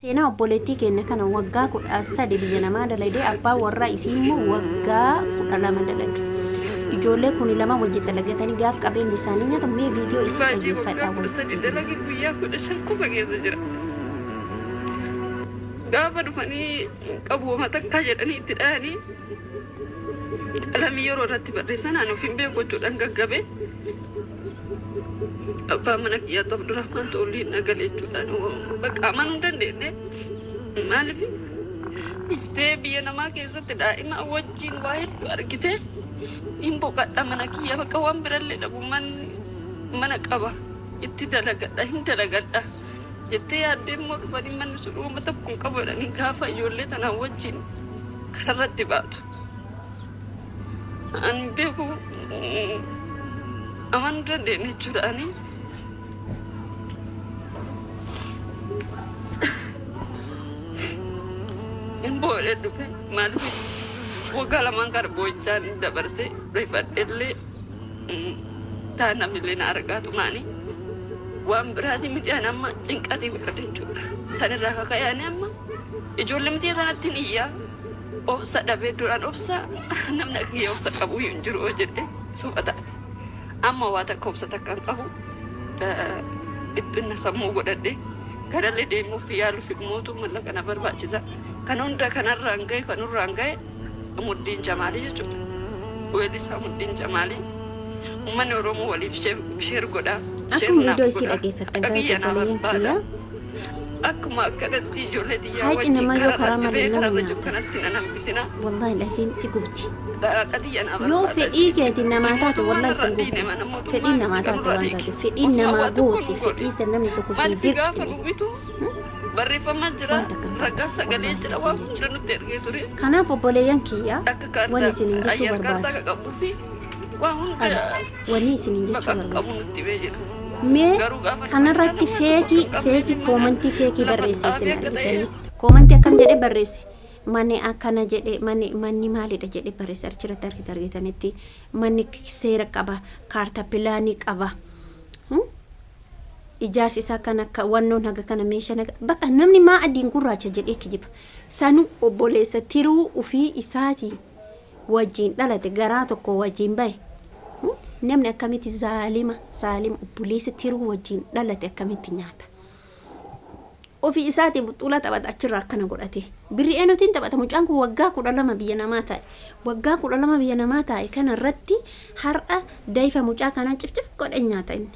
Seenaa obboleettii keenya kana waggaa 13 biyya namaa dalagee abbaa warraa isii immoo waggaa 12 dalage. Ijoollee kun lama wajjin dalagatanii gaaf qabeenyi isaanii nyaata mee viidiyoo isii dhaggeeffadhaa walitti. Dalagi guyyaa 15 kuma keessa jira. Gaafa dhufanii qabuuma takkaa jedhanii itti dhahanii qalamii yeroo irratti barreessan ani ofiin beeku jechuudhaan gaggabe. Abbaa mana kiyyaatu Abdurrahmaan Tolii nagalee jechuudhaan bakka amanuu hin dandeenye. Maaliif dhuftee biyya namaa keessatti daa'ima wajjin waa hedduu argite hin boqadha mana kiyya bakka waan birallee dhabu mana qaba itti dalagadha hin dalagadha jettee yaaddee immoo dhufanii manni sun uuma tokko hin qabu jedhanii gaafa ijoollee tanaan wajjin kararratti baatu. Ani beeku amanuu dandeenye jechuudhaani. Boleh dupe, malu. Waggaa lamaan kana boo'ichaan dabarsee rifadhellee taana milina argaatu maani. Waan biraati miti ani amma cinqatii godhadhe jechuudha. Sanirraa kaka'anii amma ijoollee miti kanatti iyyaa obsa dhabee duraan obsa namni kiyya obsa qabu hin jiru jedhee sobataati. Amma waa takka obsa takka hin qabu dhiphina sammuu godhadhe garallee deemuuf yaaluuf mootu mallaqa na barbaachisa. Kan hunda kanarraan gahe kanurraan gahe muddiin jamaalii jechuudha. Weellisaa muddiin jamaalii uummanni Oromoo waliif sheer godhaa. Akkuma viidiyoo isii dhaggeeffattan gara obboleeyyan kiyyaa. Akkuma akkanatti ijoollee xiyyaa wajjin kararratti bee kararra jiru kanatti nan hambisina. Wallahi lasiin si gubdi. Qatiyya naa Yoo fedhii keetiin namaa taate wallahi si gubdi. Fedhiin namaa taate waan taate fedhiin namaa goote fedhii san namni tokko si dirqi. Barreeffama jira ragaa sagalee jira waan hunda nutti ergee ture. Kanaaf obboleeyyan kiyyaa waan isiniin jechuu barbaadu. Wanni isiniin jechuu barbaadu. Nutti bee jedhu. Mee kanarratti feekii koomantii feekii barreessaa isin argitanii koomantii akkam jedhee barreesse manni akkana jedhee manni maalidha jedhee barreesse achirratti argitanitti manni seera qaba kaartaa pilaanii qaba. Ijaarsi isaa kan akka wannoon haga kana meeshaa bakka namni maa adiin gurraacha jedhee kijiba sanu obboleessa tiruu ufii isaati wajjin dhalate garaa tokko wajjin bahe namni akkamitti zaalima obboleessa tiruu wajjin dhalate akkamitti nyaata ofii isaati buxula taphata achirraa akkana godhate birri eenyutiin taphata mucaan kun waggaa 12 biyya namaa taa'e waggaa 12 biyya namaa taa'e kanarratti har'a daa'ifa mucaa kanaa cifcif godhan nyaata inni.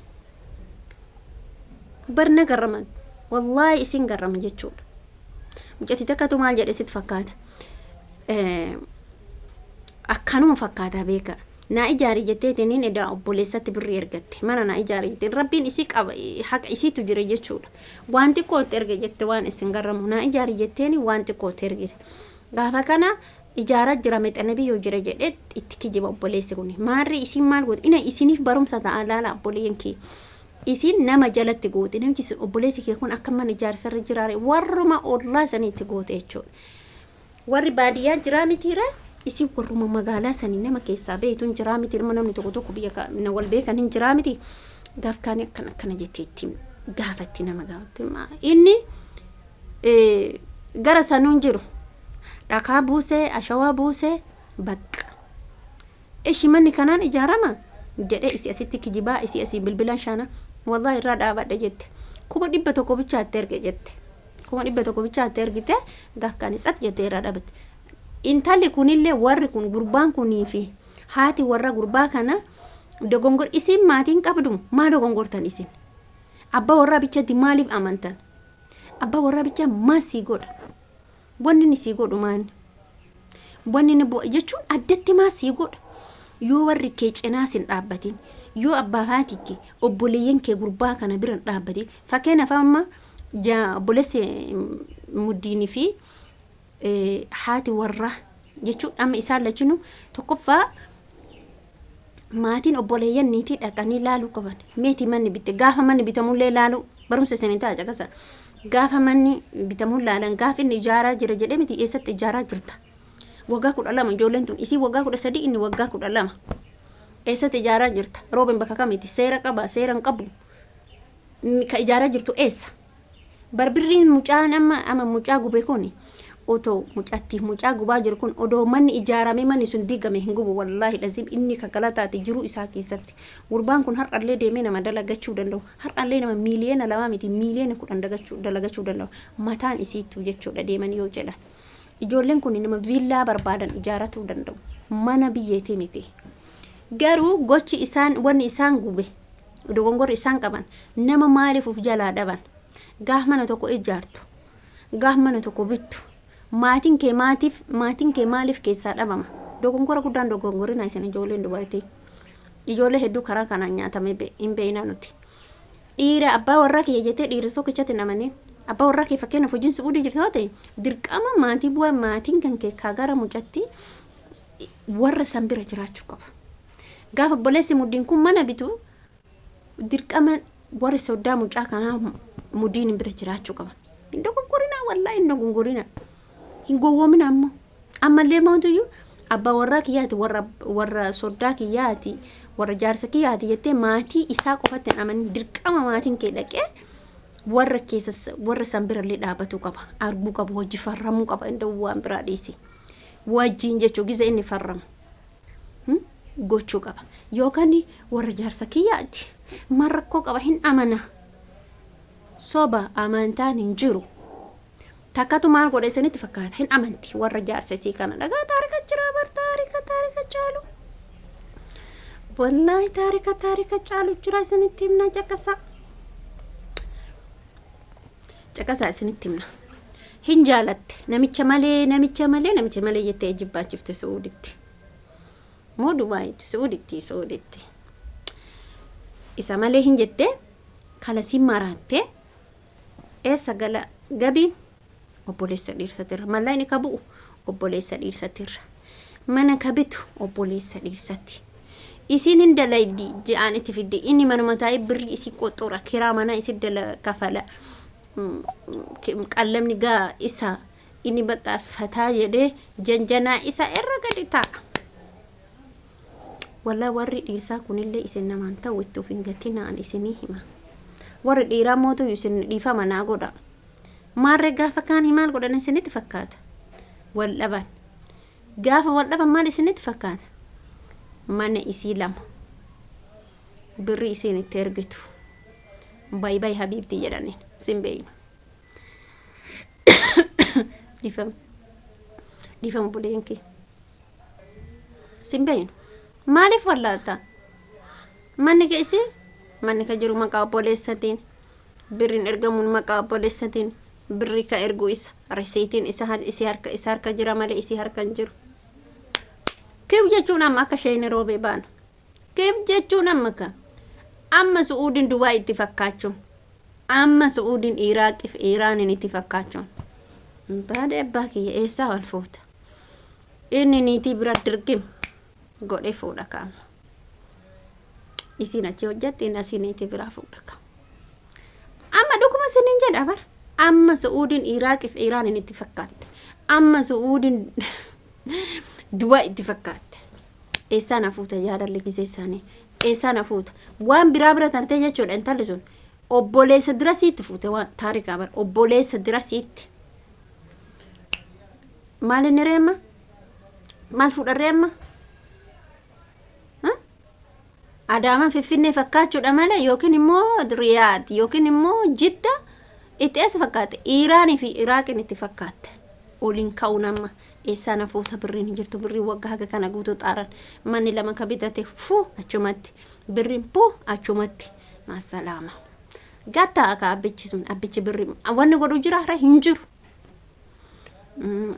Barna garraman wallahi isin garrama jechuudha. Mucati takkatu maal jedhe sitti fakkaata. Akkanuma fakkaata beeka. Naa ijaari jettee tiniin edaa obboleessatti birrii ergatte. Mana naa ijaari jettee rabbiin isii qaba haqa isiitu jira jechuudha. Waan xiqqootti erge jette waan isin garramu naa ijaari jetteeni waan xiqqootti ergite. Gaafa kana ijaaraa jira mexana biyyoo jira jedhee itti kijiba obboleessi kun. Maarri isin maal goote ina isiniif barumsa ta'a laala obboleeyyan kee. Isin nama jalatti goote namchi obboleessi kee kun akka mana ijaarsarra jiraare warruma ollaa saniitti goote jechuudha. Warri baadiyyaa jiraa mitiira isin warruma magaalaa sanii nama keessaa beektuun jiraa miti namni tokko biyya na wal beekan hin jiraa miti gaaf kaanii akkana jetteetti gaafatti nama gaafatti inni gara sanuun jiru dhakaa buusee ashawaa buusee bakka ishi manni kanaan ijaarama jedhee isi asitti kijibaa isi asii bilbilan shaana wallahi irraa dhaabadha jette kuma 100 bichaatti erge jette kuma 100 bichaatti ergite gaakkaan isat jette irraa dhaabatte intalli kunillee warri kun gurbaan kunii fi haati warra gurbaa kana dogongor isin maatiin qabdu maa dogongortan isin abbaa warraa bichatti maaliif amantan abbaa warraa bicha maasii godha wanni ni sii godhu maani wanni ni jechuun addatti maasii godha yoo warri kee cinaa sin dhaabbatin yoo abbaa haati kee obboleeyyan kee gurbaa kana biran dhaabbatin fakkeenyaaf amma obboleessi muddiinii fi haati warra jechuun amma isaan lachinu tokkoffaa maatiin obboleeyyan niitii dhaqanii laaluu qaban meetii manni bitte gaafa manni bitamullee laaluu barumsa isin ta'a caqasa gaafa manni bitamuun laalan gaafa inni ijaaraa jira jedhee miti eessatti ijaaraa jirta. Waggaa 12 ijoolleen tun isii waggaa 13 inni waggaa 12 eessatti ijaaraa jirta roobin bakka kamitti seera qaba seera hin qabu ka ijaaraa jirtu eessa barbirriin mucaan amma mucaa gube kuni otoo mucaa gubaa jiru kun odoo manni ijaaramee manni sun diigame hin gubu wallaahi lazim inni kagalataati jiru isaa keessatti gurbaan kun har'allee deemee nama dalagachuu danda'u har'allee nama miiliyoona 2 miti miiliyoona 10 dalagachuu danda'u mataan isiitu jechuudha deemanii yoo jedhan ijoolleen kun nama viillaa barbaadan ijaaratuu danda'u mana biyyeetii miti garuu gochi isaan wanni isaan gube dogongorri isaan qaban nama maaliif uf jalaa dhaban gaaf mana tokko ijaartu gaaf mana tokko bittu maatiin kee maaliif keessaa dhabama dogongora guddaan dogongorina isin ijoolleen dubartii ijoollee hedduu karaa kanaan nyaatame hin beeyna nuti dhiira abbaa warraa kee jettee dhiira tokkichatti namaniin abbaa warraa kee fakkeenyaaf hojiin suudii jirtu ta'e dirqama maatii bu'aa maatiin kan kee kaagara mucatti warra san bira jiraachuu qaba gaafa obboleessi muddiin kun mana bitu dirqama warri sodaa mucaa kanaa muddiin bira jiraachuu qaba hin dogongorina wallaahi hin dogongorina hin gowwoomina ammallee mootuyyuu abbaa warraa kiyyaati warra sodaa kiyyaati warra jaarsa kiyyaati jettee maatii isaa qofatti hin amanin dirqama maatiin kee dhaqee warra san birallee dhaabatu qaba arguu qaba hojii farramuu qaba inda waan biraa dhiisi wajjin jechuu giza inni farramu gochuu qaba yookaan warra jaarsa kiyyaati marrakkoo qaba hin amana soba amantaan hin jiru takkatu maal godhe isinitti fakkaata hin amanti warra jaarsa isii kana dhagaa taarika jira bar taarika caalu wallahi taarika caalu jira isinitti himna caqasa isinitti himna hin jaalatte namicha malee jettee jibbaachifte suuditti moo dubaayitti suuditti isa malee hin jette kalasiin maraatte eessa gala gabiin obboleessa dhiirsatirra mallaan inni kabu'u obboleessa dhiirsatirra mana kabitu obboleessa dhiirsatti isin hin dalaydi je'aan itti fidde inni manuma taa'ee birrii isii qoxxoora kiraa mana isii kafala qallamni gaa isa inni bakka fataa jedhee janjanaa isa irra gadi taa'a walla warri dhiirsaa kunillee isin namaan ta'u itti of hin gatinaan isinii hima warri dhiiraa mootu isin dhiifama naa godha maarre gaafa kaan himaal godhan isinitti fakkaata wal dhaban maal isinitti fakkaata mana isii lama birri isin itti ergitu bayi habiibti jedhaniin simbeeynu dhiifama buleenkee simbeeynu maaliif wallaata manni ka isii manni ka jiru maqaa obboleessatiin birriin ergamuun maqaa obboleessatiin birri ka ergu isa risiitiin isa harka jira malee isii harka hin jiru keef jechuun amma akka shayni roobee baana keef jechuun amma su'uudin Duubaa itti fakkaachuun amma su'uudin Iraaqiif Iraanin itti fakkaachuun baada abbaa kiyya eessaa wal fuuta inni niitii bira dirqim godhe fuudha kaama isiin achi hojjatti inni asii niitii biraa fuudha kaama amma dhuguma isiniin jedha bara amma su'uudin Iraaqiif Iraanin itti fakkaatte amma su'uudin Duubaa itti fakkaatte eessaan hafuuta yaadalli gisee isaanii eessaan hafuuta waan biraa tartee jechuudha intalli sun obboleessa dirasiitti fuute waan taarikaa bara obboleessa dirasiitti maal inni reemma maal fuudharree amma Adaamaa Finfinnee fakkaachuudha malee yookiin immoo Riyaad yookiin immoo Jidda itti eessa fakkaate Iraanii fi Iraaqiin itti fakkaatte oliin ka'u nama eessaan hafuuta birriin hin jirtu birrii waggaa haga kana guutuu xaaran manni lama ka bitate achumatti birriin achumatti maasalaama gatta akka abbichi birrii wanni godhu jiraara hin jiru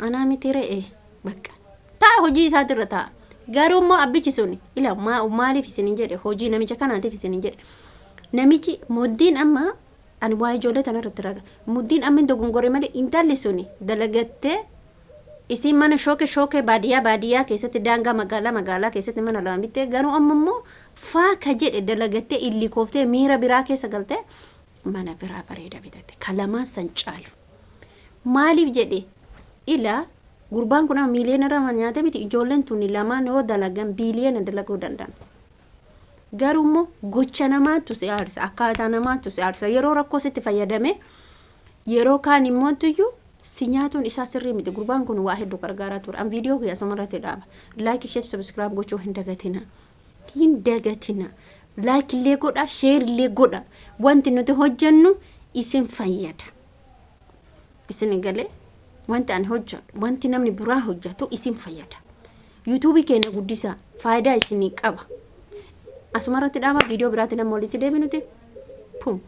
anaa miti re'ee bakka taa hojii isaatirra taa garuu immoo abbichi sun ila maaliif isin jedhe hojii namicha kanaatiif isin jedhe namichi muddiin amma ani waa ijoollee tanarratti raga muddiin amma dogongore malee intalli sun dalagattee isin mana shooke baadiyyaa keessatti daangaa magaalaa keessatti mana lama bittee garuu amma immoo faaka jedhe dalagattee illi kooftee miira biraa keessa galtee mana biraa bareeda bitatte kalamaan san caalu maaliif jedhe ila gurbaan kun miiliyoona rama nyaate biti ijoolleen tuni lamaan yoo dalagan biiliyoona dalaguu danda'an garuu immoo gocha namaatu si aarsa akkaataa namaatu si aarsa yeroo rakkoo sitti fayyadame yeroo kaan immoo tuyyu si nyaatuun isaa sirrii miti gurbaan kun waa hedduu gargaaraa ture an viidiyoo kiyya samarratti dhaaba like share subscribe gochuu hin dagatina like illee godha share illee godha wanti nuti hojjennu isin fayyada isin galee wanti an hojjedhu wanti namni biraa hojjetu isin fayyada YouTube keenya guddisa faayidaa isinii qaba asumarratti dhaaba viidiyoo biraatiin amma walitti deebinuti pum